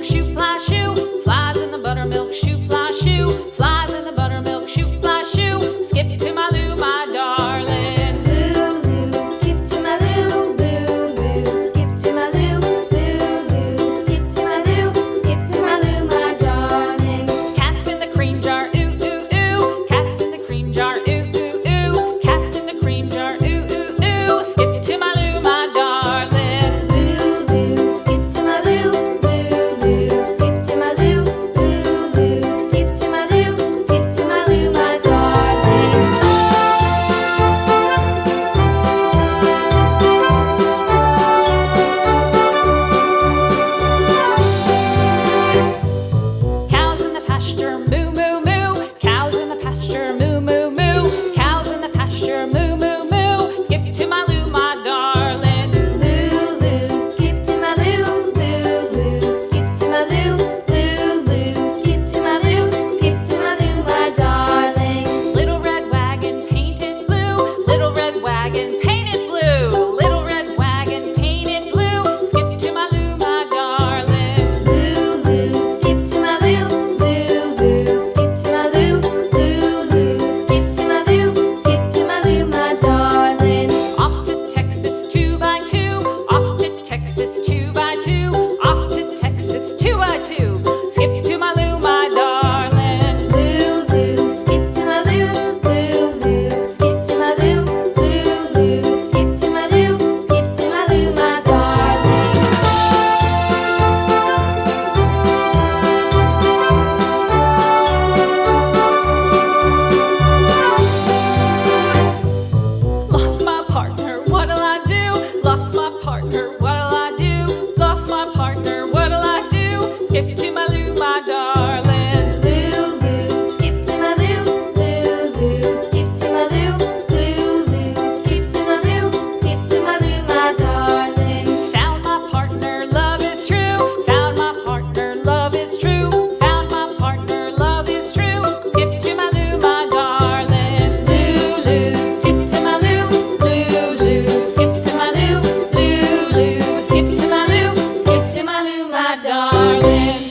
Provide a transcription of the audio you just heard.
buttermilk shoe, fly shoe. Flies in the buttermilk shoe, fly shoe. Flies in the buttermilk shoe, fly shoe. Skip to my Lou, my darling. Lou, skip to my Lou, Lou, skip to my Lou, Lou, skip to my Lou, skip to my Lou, my darling. Cats in the cream jar, ooh, ooh, ooh. Cats in the cream jar, ooh, ooh, ooh. Cats in the cream jar, ooh, ooh, ooh. Skip to my Lou, my darling. Lou, skip to my Lou, Lou, skip to my Lou, Lou, skip to my Lou, skip to my Lou, my darling. Cows in the pasture, moo, moo, moo. Cows in the pasture, moo, moo, moo. Cows in the pasture, moo, moo, moo. Skip to my Lou, my darling. Lou, skip to my Lou, Lou, skip to my Lou, Lou, skip to my Lou, skip to my Lou, my darling. Little red wagon painted blue. Little red wagon painted blue. Little red wagon painted blue. Skip to my Lou, my darling. Lou, skip to my Lou, Lou, skip to my Lou, Lou, skip to my Lou, skip to my Lou, my darling. Off to Texas 2x2. Off to Texas 2x2. Off to Texas 2x2. Skip to my Lou, my darling. Lou, skip to my Lou, Lou, skip to my Lou, Lou, skip to my Lou, skip to my Lou, my darling. Lost my partner, what'll I do? Lost my partner, what'll I do? Lost my partner, what'll I do? Skip to my Lou, my darling. Lou, skip to my Lou, Lou, skip to my Lou, Lou, skip to my Lou, skip to my Lou, my darling. Found my partner, love is true. Found my partner, love is true. Found my partner, love is true. Skip to my Lou, my darling. Lou, skip to my Lou, Lou, skip to my Lou, Lou, skip to my Lou, skip to my Lou, my darling.